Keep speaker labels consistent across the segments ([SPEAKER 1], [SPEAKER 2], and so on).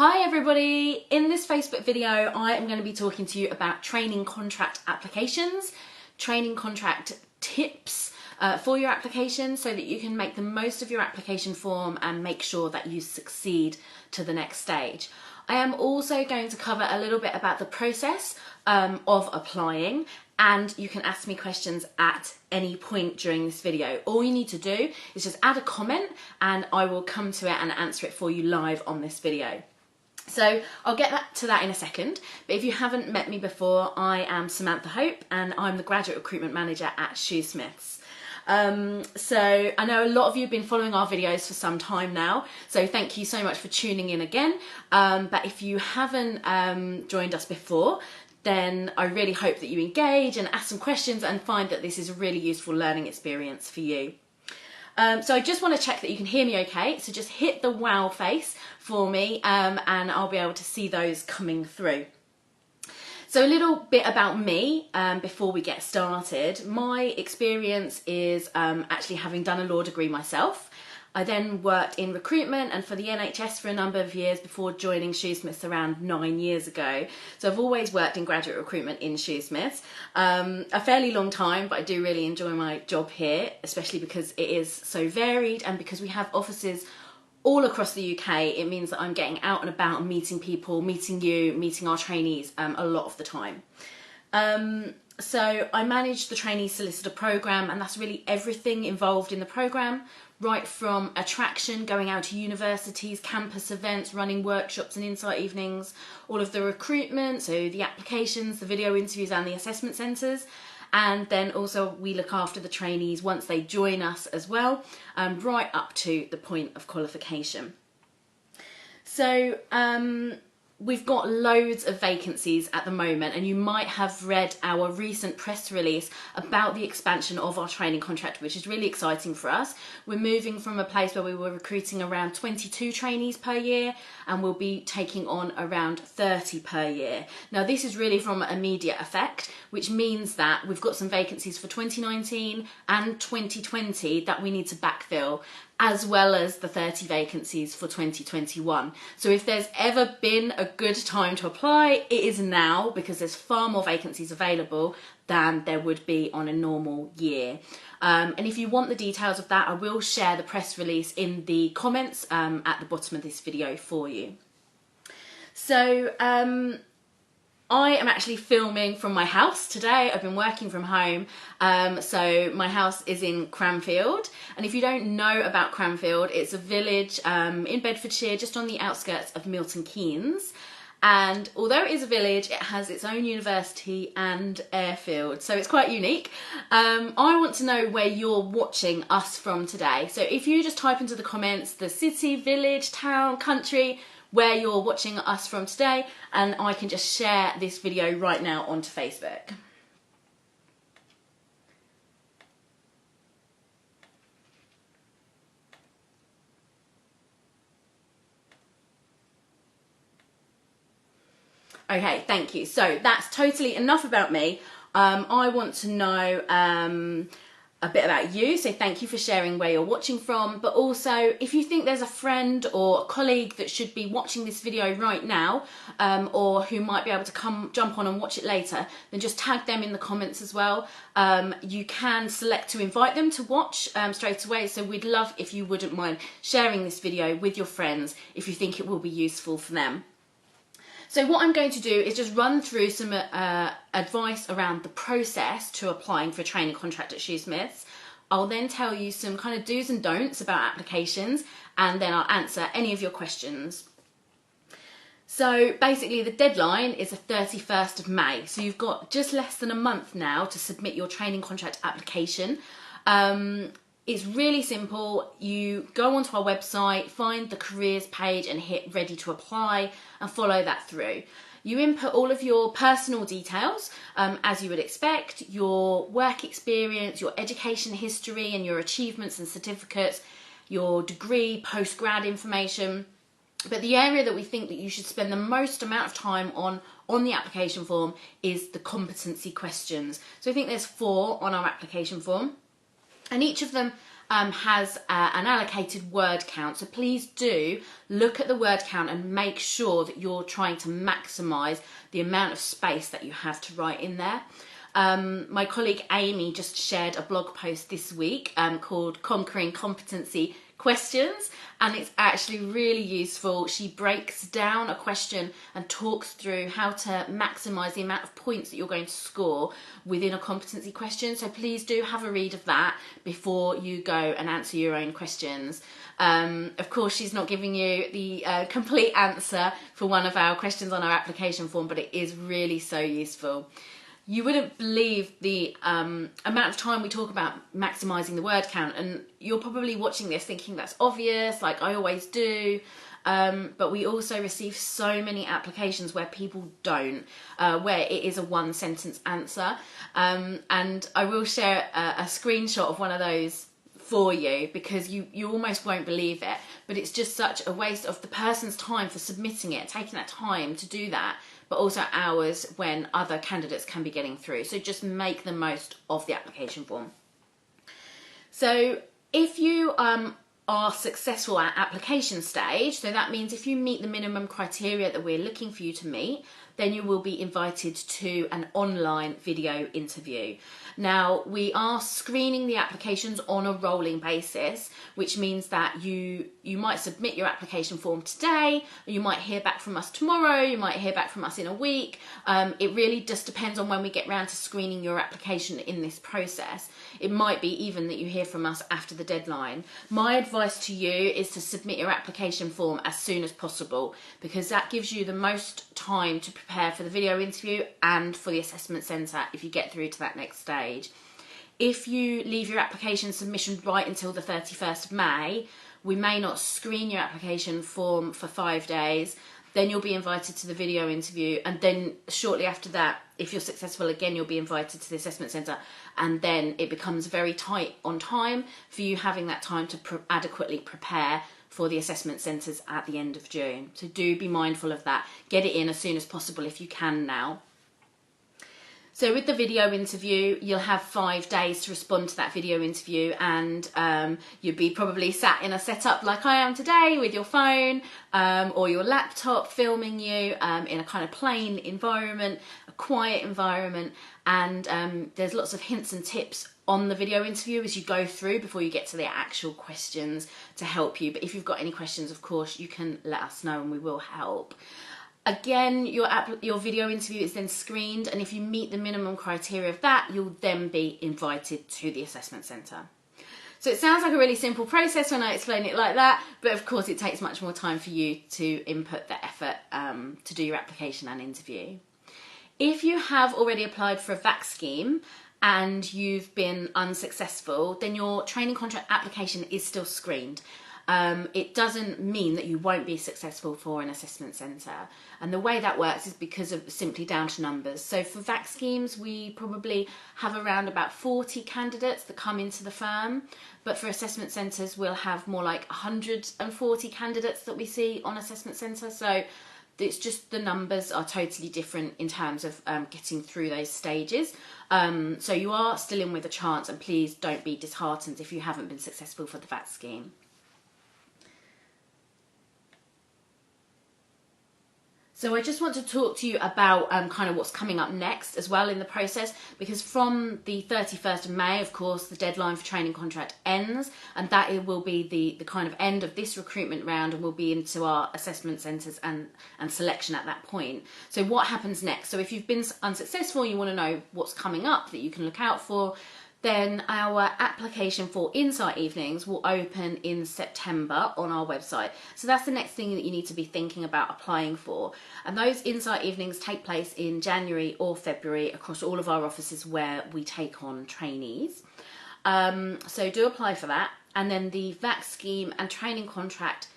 [SPEAKER 1] Hi everybody! In this Facebook video I am going to be talking to you about training contract applications, training contract tips for your application so that you can make the most of your application form and make sure that you succeed to the next stage. I am also going to cover a little bit about the process of applying, and you can ask me questions at any point during this video. All you need to do is just add a comment and I will come to it and answer it for you live on this video. So I'll get to that in a second, but if you haven't met me before, I am Samantha Hope and I'm the Graduate Recruitment Manager at Shoosmiths. So I know a lot of you have been following our videos for some time now, so thank you so much for tuning in again. But if you haven't joined us before, then I really hope that you engage and ask some questions and find that this is a really useful learning experience for you. So I just want to check that you can hear me okay, so just hit the wow face for me and I'll be able to see those coming through. So a little bit about me before we get started. My experience is actually having done a law degree myself. I then worked in recruitment and for the NHS for a number of years before joining Shoosmiths around 9 years ago. So I've always worked in graduate recruitment in Shoosmiths. A fairly long time, but I do really enjoy my job here, especially because it is so varied and because we have offices all across the UK. It means that I'm getting out and about and meeting people, meeting you, meeting our trainees a lot of the time. So I manage the trainee solicitor programme, and that's really everything involved in the programme, right from attraction, going out to universities, campus events, running workshops and insight evenings, all of the recruitment, so the applications, the video interviews and the assessment centres. And then also we look after the trainees once they join us as well, right up to the point of qualification. So we've got loads of vacancies at the moment, and you might have read our recent press release about the expansion of our training contract, which is really exciting for us. We're moving from a place where we were recruiting around 22 trainees per year, and we'll be taking on around 30 per year. Now this is really from immediate effect, which means that we've got some vacancies for 2019 and 2020 that we need to backfill, as well as the 30 vacancies for 2021. So if there's ever been a good time to apply, it is now, because there's far more vacancies available than there would be on a normal year. And if you want the details of that, I will share the press release in the comments at the bottom of this video for you. So I am actually filming from my house today. I've been working from home, so my house is in Cranfield, and if you don't know about Cranfield, it's a village in Bedfordshire, just on the outskirts of Milton Keynes. And although it is a village, it has its own university and airfield, so it's quite unique. I want to know where you're watching us from today. So if you just type into the comments the city, village, town, country, where you're watching us from today, and I can just share this video right now onto Facebook. Okay, thank you. So that's totally enough about me. I want to know a bit about you, so thank you for sharing where you're watching from, but also if you think there's a friend or a colleague that should be watching this video right now, or who might be able to jump on and watch it later, then just tag them in the comments as well. You can select to invite them to watch straight away, so we'd love if you wouldn't mind sharing this video with your friends if you think it will be useful for them. So what I'm going to do is just run through some advice around the process to applying for a training contract at Shoosmiths. I'll then tell you some kind of do's and don'ts about applications, and then I'll answer any of your questions. So basically the deadline is the 31st of May. So you've got just less than a month now to submit your training contract application. It's really simple. You go onto our website, find the careers page and hit ready to apply and follow that through. You input all of your personal details, as you would expect, your work experience, your education history and your achievements and certificates, your degree, post-grad information. But the area that we think that you should spend the most amount of time on the application form is the competency questions. So I think there's 4 on our application form. And each of them has an allocated word count. So please do look at the word count and make sure that you're trying to maximise the amount of space that you have to write in there. My colleague Amy just shared a blog post this week called Conquering Competency Questions, and it's actually really useful. She breaks down a question and talks through how to maximise the amount of points that you're going to score within a competency question. So please do have a read of that before you go and answer your own questions. Of course, she's not giving you the complete answer for one of our questions on our application form, but it is really so useful. You wouldn't believe the amount of time we talk about maximising the word count, and you're probably watching this thinking that's obvious, like I always do, but we also receive so many applications where people don't, where it is a one sentence answer, and I will share a screenshot of one of those for you, because you almost won't believe it, but it's just such a waste of the person's time for submitting it, taking that time to do that, but also hours when other candidates can be getting through. So just make the most of the application form. So if you are successful at application stage, so that means if you meet the minimum criteria that we're looking for you to meet, then you will be invited to an online video interview. Now, we are screening the applications on a rolling basis, which means that you might submit your application form today, you might hear back from us tomorrow, you might hear back from us in a week. It really just depends on when we get round to screening your application in this process. It might be even that you hear from us after the deadline. My advice to you is to submit your application form as soon as possible, because that gives you the most time to prepare for the video interview and for the assessment centre if you get through to that next stage. If you leave your application submission right until the 31st of May, we may not screen your application form for 5 days, then you'll be invited to the video interview, and then shortly after that, if you're successful again, you'll be invited to the assessment centre, and then it becomes very tight on time for you having that time to adequately prepare for the assessment centres at the end of June. So do be mindful of that. Get it in as soon as possible if you can now. So with the video interview, you'll have 5 days to respond to that video interview, and you'll be probably sat in a setup like I am today with your phone or your laptop filming you in a kind of plain environment, a quiet environment, and there's lots of hints and tips on the video interview as you go through before you get to the actual questions to help you. But if you've got any questions, of course, you can let us know and we will help. Again, your video interview is then screened, and if you meet the minimum criteria of that, you'll then be invited to the assessment centre. So it sounds like a really simple process when I explain it like that, but of course it takes much more time for you to input the effort to do your application and interview. If you have already applied for a VAC scheme and you've been unsuccessful, then your training contract application is still screened. It doesn't mean that you won't be successful for an assessment centre, and the way that works is because of simply down to numbers. So for VAC schemes, we probably have around about 40 candidates that come into the firm, but for assessment centres we'll have more like 140 candidates that we see on assessment centre. So it's just the numbers are totally different in terms of getting through those stages. So you are still in with a chance, and please don't be disheartened if you haven't been successful for the VAC scheme. So I just want to talk to you about kind of what's coming up next as well in the process, because from the 31st of May, of course, the deadline for training contract ends, and that it will be the kind of end of this recruitment round, and we'll be into our assessment centres and selection at that point. So what happens next? So if you've been unsuccessful, you want to know what's coming up that you can look out for, then our application for Insight Evenings will open in September on our website. So that's the next thing that you need to be thinking about applying for. And those Insight Evenings take place in January or February across all of our offices where we take on trainees. So do apply for that. And then the VAC scheme and training contract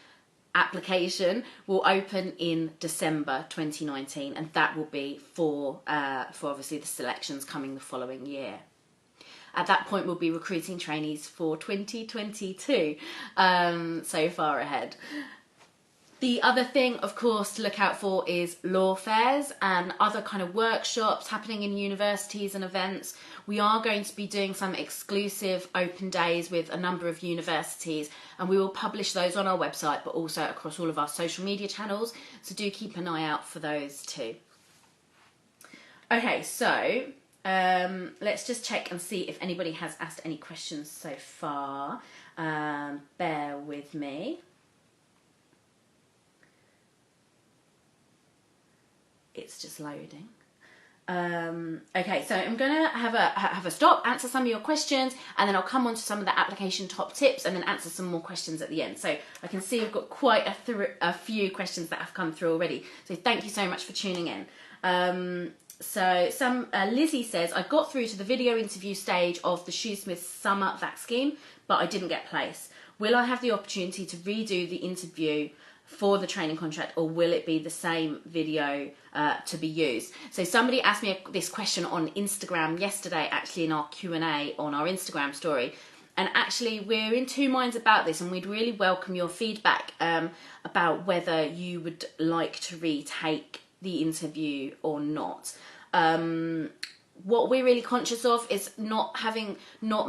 [SPEAKER 1] application will open in December 2019, and that will be for obviously the selections coming the following year. At that point, we'll be recruiting trainees for 2022, so far ahead. The other thing, of course, to look out for is law fairs and other kind of workshops happening in universities and events. We are going to be doing some exclusive open days with a number of universities, and we will publish those on our website, but also across all of our social media channels. So do keep an eye out for those too. Okay, so let's just check and see if anybody has asked any questions so far. Bear with me. It's just loading. Okay, so I'm gonna have a stop, answer some of your questions, and then I'll come on to some of the application top tips and then answer some more questions at the end. So I can see we've got quite a few questions that have come through already. So thank you so much for tuning in. Lizzie says, I got through to the video interview stage of the Shoosmiths summer VAC scheme, but I didn't get placed. Will I have the opportunity to redo the interview for the training contract, or will it be the same video to be used? So somebody asked me this question on Instagram yesterday, actually in our Q&A on our Instagram story, and actually we're in two minds about this, and we'd really welcome your feedback about whether you would like to retake the interview or not. What we're really conscious of is not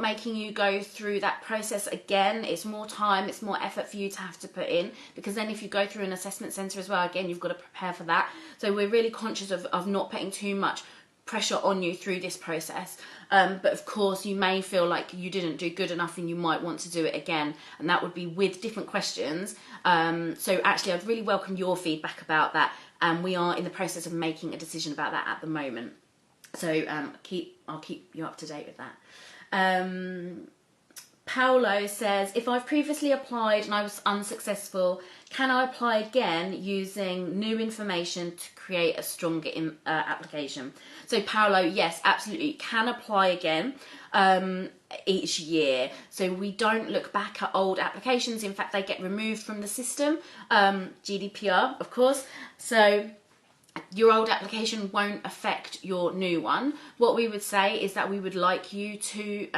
[SPEAKER 1] making you go through that process again. It's more time, it's more effort for you to have to put in, because then if you go through an assessment centre as well, again, you've got to prepare for that. So we're really conscious of not putting too much pressure on you through this process. But of course, you may feel like you didn't do good enough and you might want to do it again, and that would be with different questions. So actually, I'd really welcome your feedback about that, and we are in the process of making a decision about that at the moment. So I'll keep you up to date with that. Paolo says, if I've previously applied and I was unsuccessful, can I apply again using new information to create a stronger application? So Paolo, yes, absolutely, you can apply again each year. So we don't look back at old applications. In fact, they get removed from the system, GDPR, of course. So your old application won't affect your new one. What we would say is that we would like you to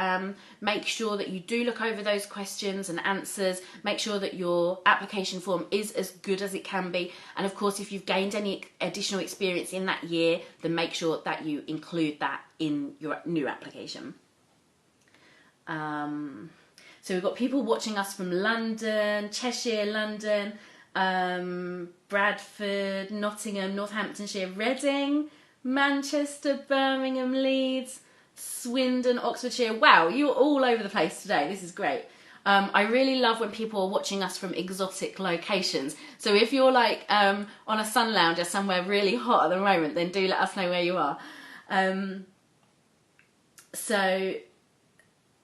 [SPEAKER 1] make sure that you do look over those questions and answers, make sure that your application form is as good as it can be, and of course if you've gained any additional experience in that year, then make sure that you include that in your new application. So we've got people watching us from London, Cheshire, London, Bradford, Nottingham, Northamptonshire, Reading, Manchester, Birmingham, Leeds, Swindon, Oxfordshire. Wow, you're all over the place today. This is great. I really love when people are watching us from exotic locations. So if you're like on a sun lounger somewhere really hot at the moment, then do let us know where you are. So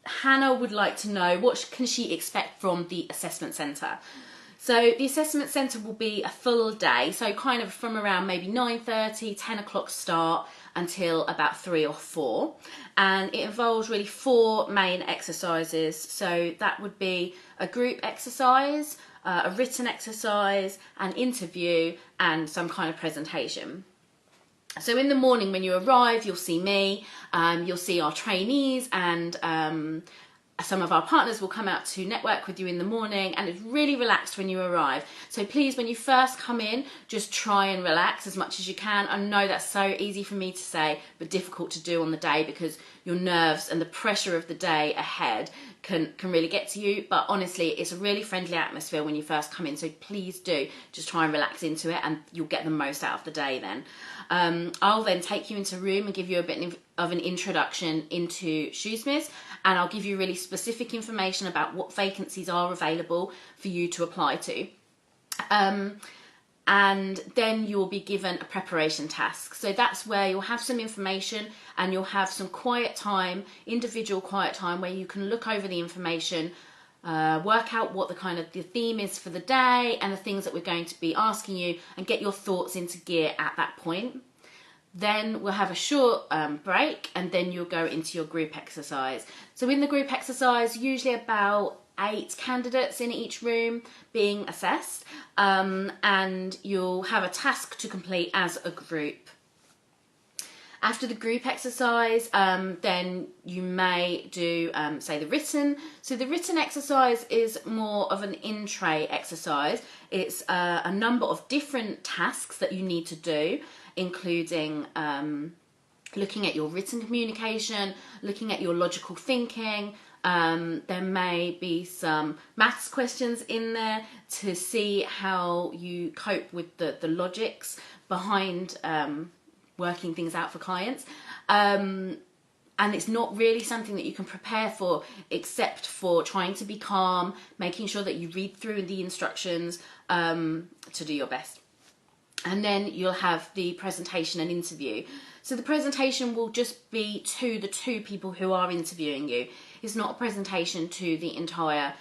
[SPEAKER 1] Hannah would like to know, what can she expect from the assessment centre? So the assessment centre will be a full day, so kind of from around maybe 9:30, 10 o'clock start until about 3 or 4. And it involves really 4 main exercises. So that would be a group exercise, a written exercise, an interview, and some kind of presentation. So in the morning when you arrive, you'll see me, you'll see our trainees, and some of our partners will come out to network with you in the morning, and it's really relaxed when you arrive. So please, when you first come in, just try and relax as much as you can. I know that's so easy for me to say, but difficult to do on the day, because your nerves and the pressure of the day ahead can really get to you. But honestly, it's a really friendly atmosphere when you first come in, so please do just try and relax into it, and you'll get the most out of the day then. I'll then take you into a room and give you a bit of an introduction into Shoosmiths, and I'll give you really specific information about what vacancies are available for you to apply to. And then you'll be given a preparation task. So that's where you'll have some information, and you'll have some quiet time, individual quiet time, where you can look over the information, work out what the theme is for the day and the things that we're going to be asking you, and get your thoughts into gear at that point. Then we'll have a short break, and then you'll go into your group exercise. So in the group exercise, usually about 8 candidates in each room being assessed, and you'll have a task to complete as a group. After the group exercise, then you may do, say, the written. So the written exercise is more of an in-tray exercise. It's a number of different tasks that you need to do, including looking at your written communication, looking at your logical thinking. There may be some maths questions in there to see how you cope with the logics behind working things out for clients. And it's not really something that you can prepare for, except for trying to be calm, making sure that you read through the instructions to do your best. And then you'll have the presentation and interview. So the presentation will just be to the two people who are interviewing you. It's not a presentation to the entire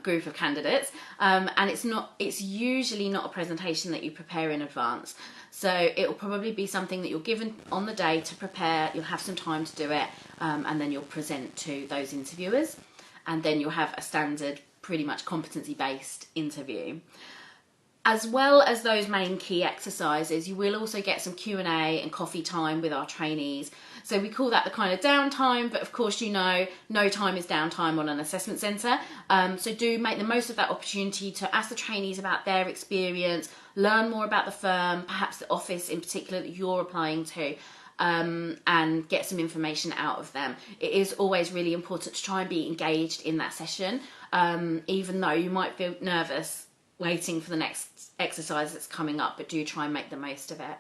[SPEAKER 1] group of candidates, and it's usually not a presentation that you prepare in advance. So it will probably be something that you're given on the day to prepare. You'll have some time to do it, and then you'll present to those interviewers, and then you'll have a standard, pretty much competency-based interview. As well as those main key exercises, you will also get some Q&A and coffee time with our trainees. So we call that the kind of downtime, but of course, you know, no time is downtime on an assessment centre. So do make the most of that opportunity to ask the trainees about their experience, learn more about the firm, perhaps the office in particular that you're applying to, and get some information out of them. It is always really important to try and be engaged in that session, even though you might feel nervous waiting for the next exercise that's coming up, but do try and make the most of it.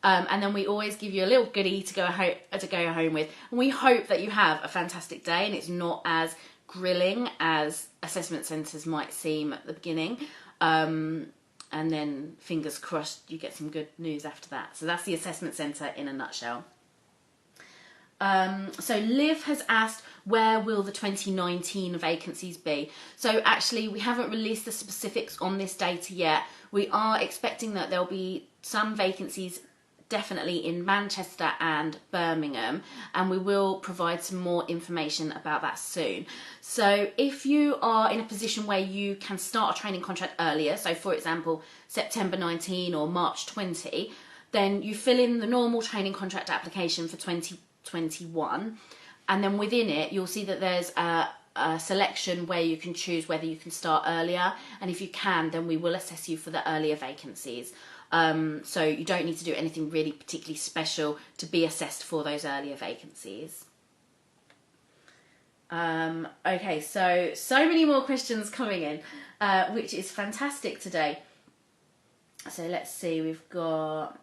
[SPEAKER 1] And then we always give you a little goodie to go home with, and we hope that you have a fantastic day and it's not as grilling as assessment centres might seem at the beginning, and then fingers crossed you get some good news after that. So that's the assessment centre in a nutshell. So Liv has asked, where will the 2019 vacancies be? So actually we haven't released the specifics on this data yet. We are expecting that there'll be some vacancies definitely in Manchester and Birmingham, and we will provide some more information about that soon. So if you are in a position where you can start a training contract earlier, so for example September 19 or March 20, then you fill in the normal training contract application for 2021, and then within it you'll see that there's a selection where you can choose whether you can start earlier, and if you can, then we will assess you for the earlier vacancies. So you don't need to do anything really particularly special to be assessed for those earlier vacancies. Okay, so many more questions coming in, which is fantastic today. So let's see, we've got...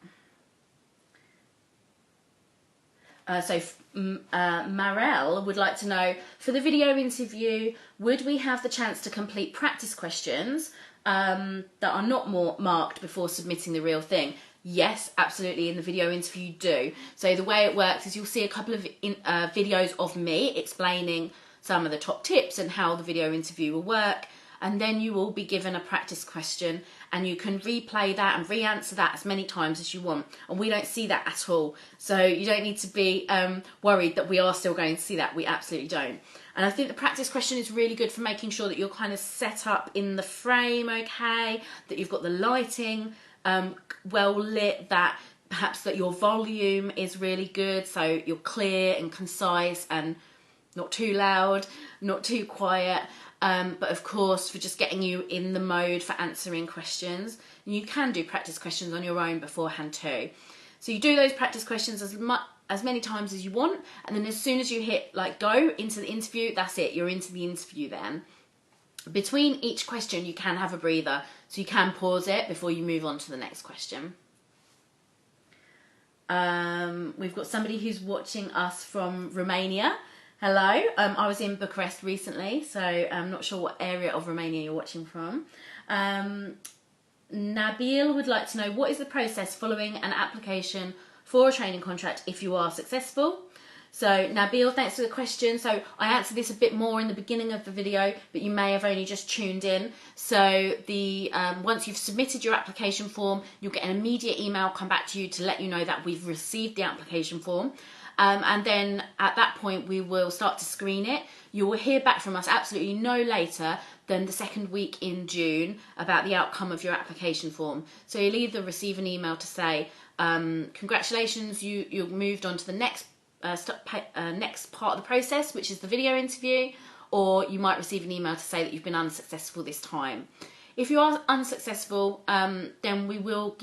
[SPEAKER 1] Marelle would like to know, for the video interview, would we have the chance to complete practice questions that are not more marked before submitting the real thing? Yes, absolutely, in the video interview you do. So the way it works is you'll see a couple of videos of me explaining some of the top tips and how the video interview will work, and then you will be given a practice question and you can replay that and re-answer that as many times as you want, and we don't see that at all, so you don't need to be worried that we are still going to see that. We absolutely don't. And I think the practice question is really good for making sure that you're kind of set up in the frame okay, that you've got the lighting well lit, that perhaps that your volume is really good, so you're clear and concise and not too loud, not too quiet. But of course, for just getting you in the mode for answering questions. And you can do practice questions on your own beforehand too. So you do those practice questions as many times as you want, and then as soon as you hit like go into the interview, that's it, you're into the interview then. Between each question you can have a breather, so you can pause it before you move on to the next question. We've got somebody who's watching us from Romania. Hello, I was in Bucharest recently, so I'm not sure what area of Romania you're watching from. Nabil would like to know, what is the process following an application for a training contract if you are successful? So Nabil, thanks for the question. So I answered this a bit more in the beginning of the video, but you may have only just tuned in. So once you've submitted your application form, you'll get an immediate email come back to you to let you know that we've received the application form. And then at that point we will start to screen it. You will hear back from us absolutely no later than the second week in June about the outcome of your application form. So you'll either receive an email to say congratulations, you've moved on to the next next part of the process, which is the video interview, or you might receive an email to say that you've been unsuccessful this time. If you are unsuccessful, then we will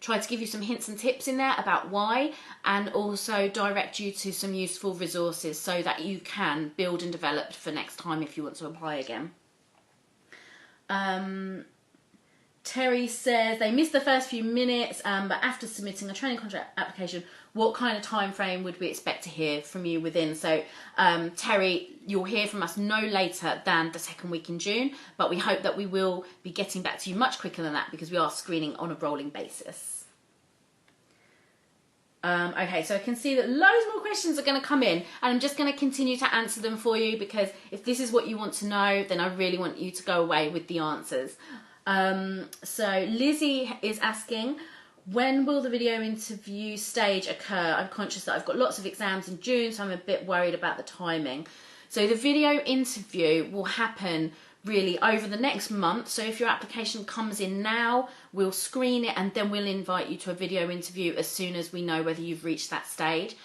[SPEAKER 1] try to give you some hints and tips in there about why, and also direct you to some useful resources so that you can build and develop for next time if you want to apply again. Terry says they missed the first few minutes, but after submitting a training contract application, what kind of time frame would we expect to hear from you within? So Terry, you'll hear from us no later than the second week in June, but we hope that we will be getting back to you much quicker than that because we are screening on a rolling basis. Okay, so I can see that loads more questions are going to come in, and I'm just going to continue to answer them for you because if this is what you want to know, then I really want you to go away with the answers. So Lizzie is asking, when will the video interview stage occur? I'm conscious that I've got lots of exams in June, so I'm a bit worried about the timing. So the video interview will happen really over the next month. So if your application comes in now, we'll screen it and then we'll invite you to a video interview as soon as we know whether you've reached that stage.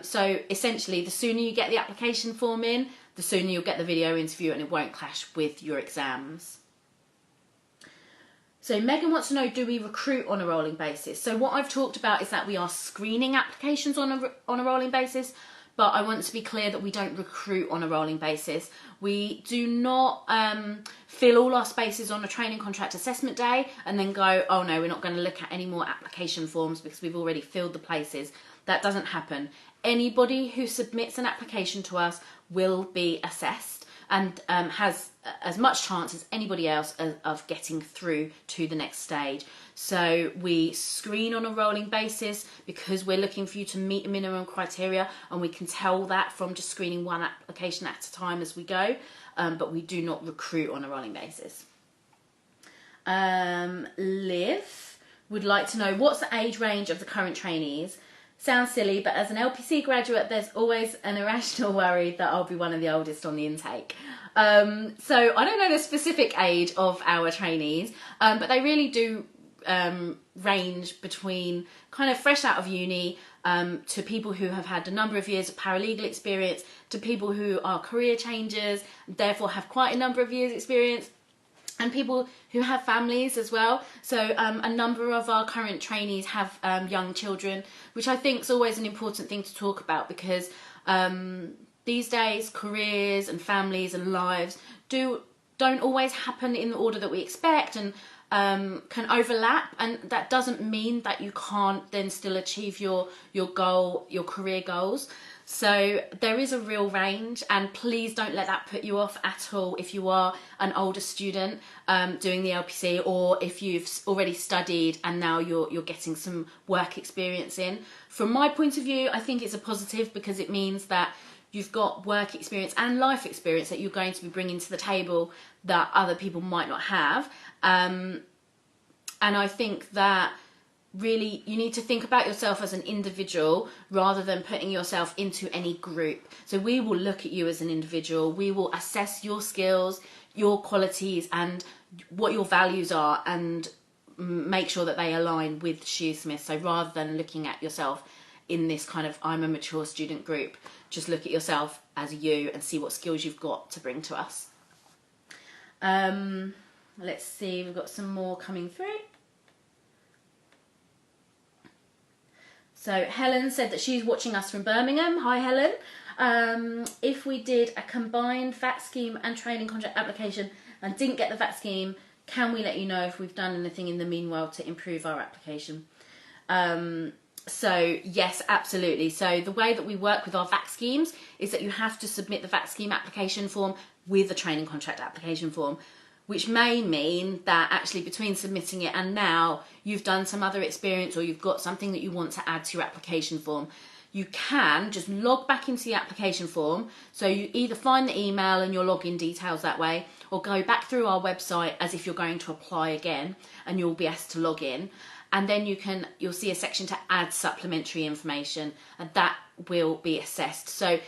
[SPEAKER 1] So essentially, the sooner you get the application form in, the sooner you'll get the video interview, and it won't clash with your exams. So Megan wants to know, do we recruit on a rolling basis? So what I've talked about is that we are screening applications on a rolling basis, but I want to be clear that we don't recruit on a rolling basis. We do not fill all our spaces on a training contract assessment day and then go, oh no, we're not going to look at any more application forms because we've already filled the places. That doesn't happen. Anybody who submits an application to us will be assessed and has as much chance as anybody else of getting through to the next stage. So we screen on a rolling basis because we're looking for you to meet minimum criteria, and we can tell that from just screening one application at a time as we go, but we do not recruit on a rolling basis. Liv would like to know, what's the age range of the current trainees? Sounds silly, but as an LPC graduate, there's always an irrational worry that I'll be one of the oldest on the intake. So I don't know the specific age of our trainees, but they really do range between kind of fresh out of uni to people who have had a number of years of paralegal experience, to people who are career changers, therefore have quite a number of years experience, and people who have families as well. So a number of our current trainees have young children, which I think is always an important thing to talk about because these days careers and families and lives don't always happen in the order that we expect, and can overlap, and that doesn't mean that you can't then still achieve your goal, your career goals. So there is a real range, and please don't let that put you off at all if you are an older student doing the LPC, or if you've already studied and now you're getting some work experience in. From my point of view, I think it's a positive because it means that you've got work experience and life experience that you're going to be bringing to the table that other people might not have. And I think that really you need to think about yourself as an individual rather than putting yourself into any group. So we will look at you as an individual. We will assess your skills, your qualities, and what your values are, and make sure that they align with Shoosmiths. So rather than looking at yourself in this kind of I'm a mature student group, just look at yourself as you and see what skills you've got to bring to us. Let's see, we've got some more coming through. So Helen said that she's watching us from Birmingham. Hi Helen. If we did a combined VAT scheme and training contract application and didn't get the VAT scheme, can we let you know if we've done anything in the meanwhile to improve our application? So yes, absolutely. So the way that we work with our VAT schemes is that you have to submit the VAT scheme application form with a training contract application form, which may mean that actually between submitting it and now you've done some other experience, or you've got something that you want to add to your application form. You can just log back into the application form. So you either find the email and your login details that way, or go back through our website as if you're going to apply again, and you'll be asked to log in. And then you'll see a section to add supplementary information, and that will be assessed. So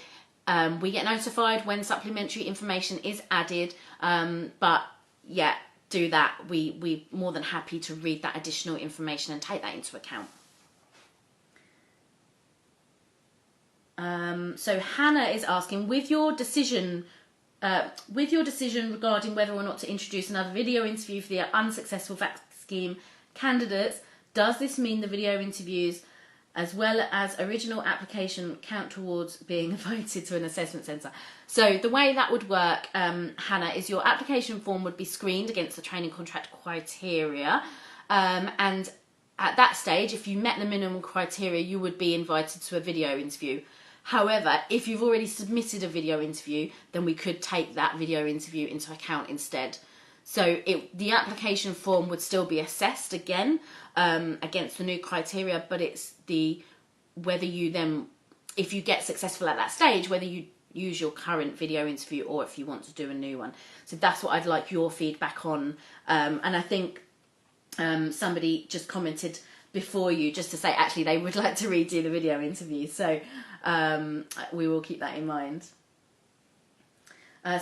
[SPEAKER 1] we get notified when supplementary information is added, but yeah, do that. We're more than happy to read that additional information and take that into account. So Hannah is asking, with your decision regarding whether or not to introduce another video interview for the unsuccessful VAC scheme candidates, does this mean the video interviews as well as original application count towards being invited to an assessment centre? So the way that would work, Hannah, is your application form would be screened against the training contract criteria, and at that stage, if you met the minimum criteria, you would be invited to a video interview. However, if you've already submitted a video interview, then we could take that video interview into account instead. So the application form would still be assessed again against the new criteria, but it's whether you then, if you get successful at that stage, whether you use your current video interview or if you want to do a new one. So that's what I'd like your feedback on. And I think somebody just commented before you just to say actually they would like to redo the video interview. So we will keep that in mind.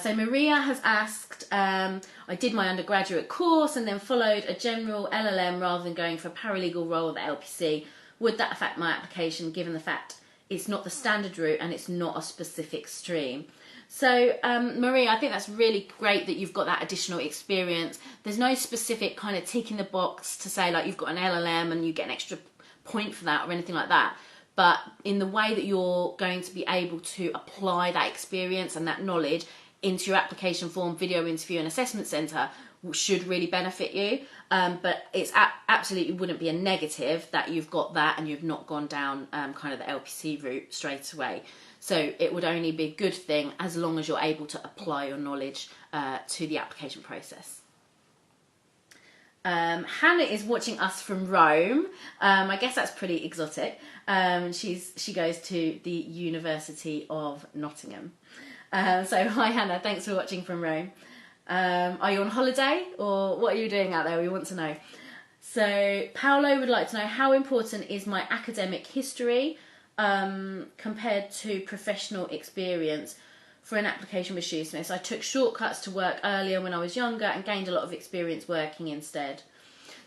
[SPEAKER 1] So Maria has asked, I did my undergraduate course and then followed a general LLM rather than going for a paralegal role at the LPC. Would that affect my application given the fact it's not the standard route and it's not a specific stream? So Maria, I think that's really great that you've got that additional experience. There's no specific kind of tick in the box to say like you've got an LLM and you get an extra point for that or anything like that. But in the way that you're going to be able to apply that experience and that knowledge into your application form, video interview and assessment centre should really benefit you. But it's absolutely wouldn't be a negative that you've got that and you've not gone down kind of the LPC route straight away. So it would only be a good thing as long as you're able to apply your knowledge to the application process. Hannah is watching us from Rome. I guess that's pretty exotic. She goes to the University of Nottingham. So hi Hannah, thanks for watching from Rome. Are you on holiday or what are you doing out there? We want to know. So Paolo would like to know, how important is my academic history compared to professional experience for an application with Shoosmiths? I took shortcuts to work earlier when I was younger and gained a lot of experience working instead.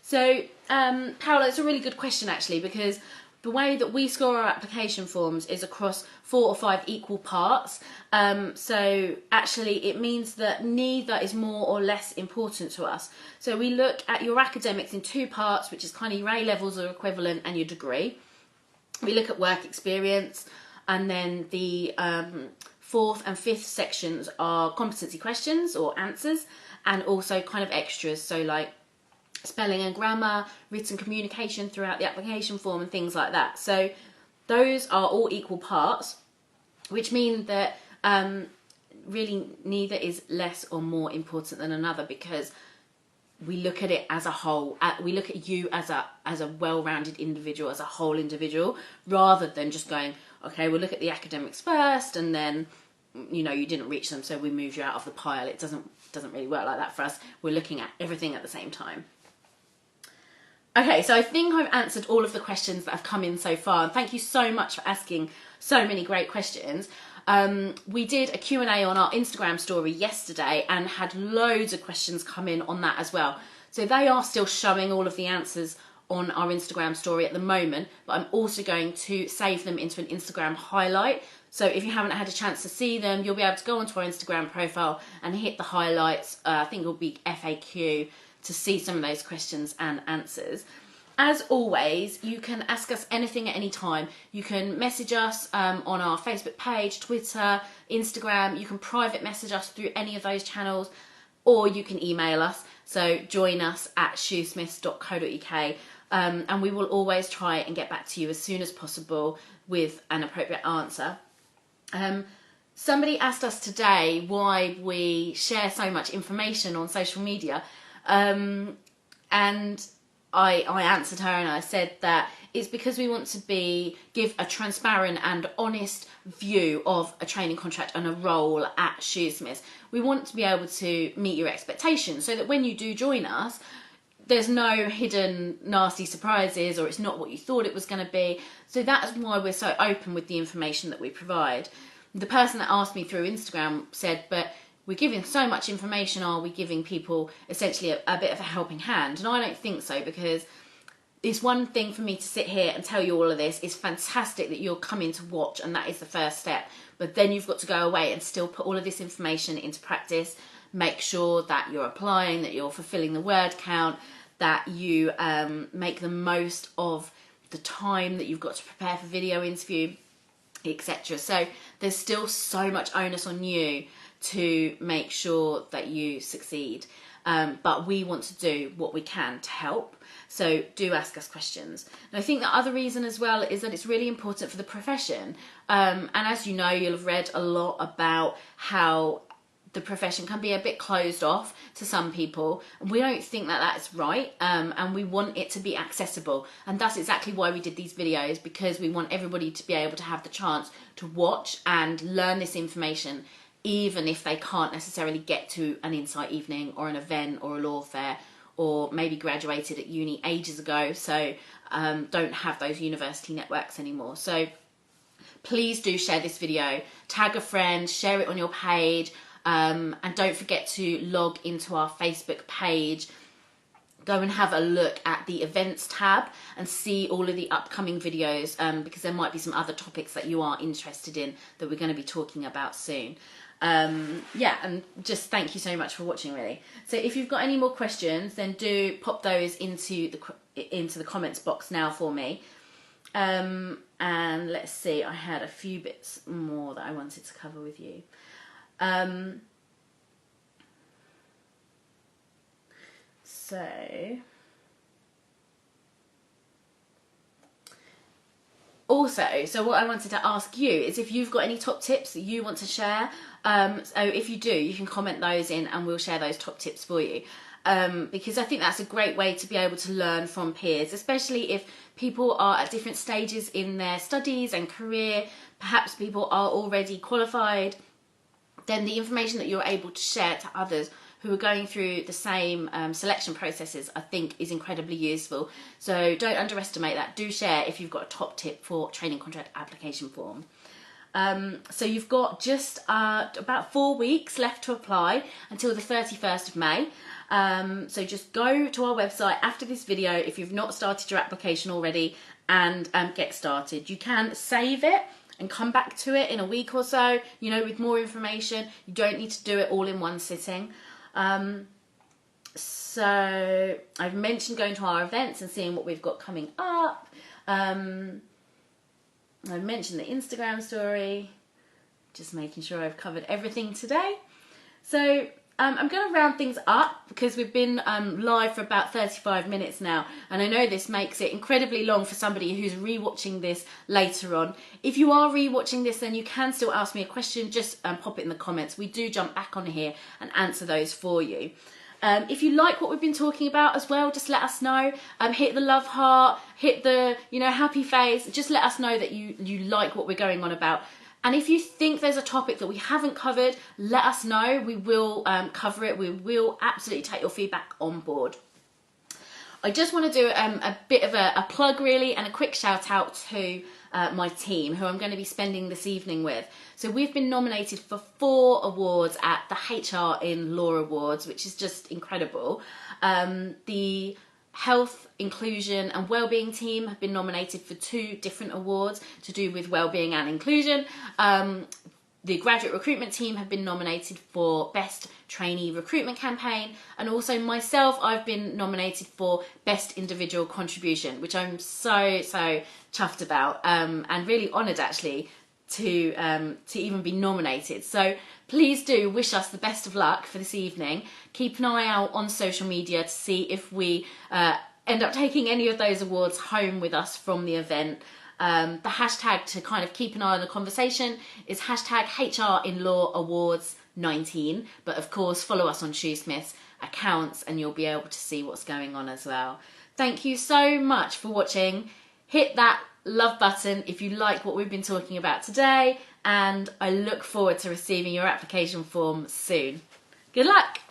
[SPEAKER 1] So Paolo, it's a really good question actually, because the way that we score our application forms is across 4 or 5 equal parts. So actually it means that neither is more or less important to us. So we look at your academics in 2 parts, which is kind of your A levels or equivalent and your degree. We look at work experience, and then the 4th and 5th sections are competency questions or answers, and also kind of extras, so like spelling and grammar, written communication throughout the application form and things like that. So those are all equal parts, which mean that really neither is less or more important than another, because we look at it as a whole. We look at you as a well-rounded individual, as a whole individual, rather than just going, okay, we'll look at the academics first and then, you know, you didn't reach them, so we move you out of the pile. It doesn't really work like that for us. We're looking at everything at the same time. Okay, so I think I've answered all of the questions that have come in so far. And thank you so much for asking so many great questions. We did a Q&A on our Instagram story yesterday and had loads of questions come in on that as well. So they are still showing all of the answers on our Instagram story at the moment, but I'm also going to save them into an Instagram highlight. So if you haven't had a chance to see them, you'll be able to go onto our Instagram profile and hit the highlights. I think it'll be FAQ, to see some of those questions and answers. As always, you can ask us anything at any time. You can message us on our Facebook page, Twitter, Instagram. You can private message us through any of those channels, or you can email us. So join us at shoosmiths.co.uk, and we will always try and get back to you as soon as possible with an appropriate answer. Somebody asked us today why we share so much information on social media. And I answered her and I said that it's because we want to give a transparent and honest view of a training contract and a role at Shoosmiths. We want to be able to meet your expectations so that when you do join us, there's no hidden nasty surprises, or it's not what you thought it was going to be. So that's why we're so open with the information that we provide. The person that asked me through Instagram said, but we're giving so much information, are we giving people essentially a bit of a helping hand? And I don't think so, because it's one thing for me to sit here and tell you all of this. It's fantastic that you're coming to watch, and that is the first step. But then you've got to go away and still put all of this information into practice. Make sure that you're applying, that you're fulfilling the word count, that you make the most of the time that you've got to prepare for video interview, etc. So there's still so much onus on you to make sure that you succeed. But we want to do what we can to help. So do ask us questions. And I think the other reason as well is that it's really important for the profession. And as you know, you'll have read a lot about how the profession can be a bit closed off to some people. And we don't think that that's right. And we want it to be accessible. And that's exactly why we did these videos, because we want everybody to be able to have the chance to watch and learn this information, even if they can't necessarily get to an insight evening or an event or a law fair, or maybe graduated at uni ages ago, so don't have those university networks anymore. So please do share this video, tag a friend, share it on your page, and don't forget to log into our Facebook page. Go and have a look at the events tab and see all of the upcoming videos, because there might be some other topics that you are interested in that we're going to be talking about soon. Yeah, and just thank you so much for watching, really. So if you've got any more questions, then do pop those into the comments box now for me. And let's see, I had a few bits more that I wanted to cover with you. So what I wanted to ask you is if you've got any top tips that you want to share. So if you do, you can comment those in and we'll share those top tips for you. Because I think that's a great way to be able to learn from peers, especially if people are at different stages in their studies and career. Perhaps people are already qualified. Then the information that you're able to share to others who are going through the same selection processes, I think, is incredibly useful. So don't underestimate that. Do share if you've got a top tip for training contract application form. So you've got just about 4 weeks left to apply until the 31st of May. So just go to our website after this video if you've not started your application already, and get started. You can save it and come back to it in a week or so, you know, with more information. You don't need to do it all in one sitting. So I've mentioned going to our events and seeing what we've got coming up. I've mentioned the Instagram story, just making sure I've covered everything today. So I'm going to round things up because we've been live for about 35 minutes now, and I know this makes it incredibly long for somebody who's rewatching this later on. If you are rewatching this, then you can still ask me a question. Just pop it in the comments. We do jump back on here and answer those for you. If you like what we've been talking about as well, just let us know. Hit the love heart, hit the happy face. Just let us know that you like what we're going on about. And if you think there's a topic that we haven't covered, let us know. We will cover it. We will absolutely take your feedback on board. I just want to do a bit of a plug, really, and a quick shout out to my team, who I'm going to be spending this evening with. So we've been nominated for 4 awards at the HR in Law Awards, which is just incredible. The Health, Inclusion and Wellbeing team have been nominated for 2 different awards to do with wellbeing and inclusion. The Graduate Recruitment team have been nominated for Best Trainee Recruitment Campaign, and also myself, I've been nominated for Best Individual Contribution, which I'm so chuffed about, and really honoured actually to even be nominated. So please do wish us the best of luck for this evening. Keep an eye out on social media to see if we end up taking any of those awards home with us from the event. The hashtag to kind of keep an eye on the conversation is hashtag HR in Law Awards 19. But of course, follow us on Shoosmiths accounts and you'll be able to see what's going on as well. Thank you so much for watching. Hit that love button if you like what we've been talking about today, and I look forward to receiving your application form soon. Good luck!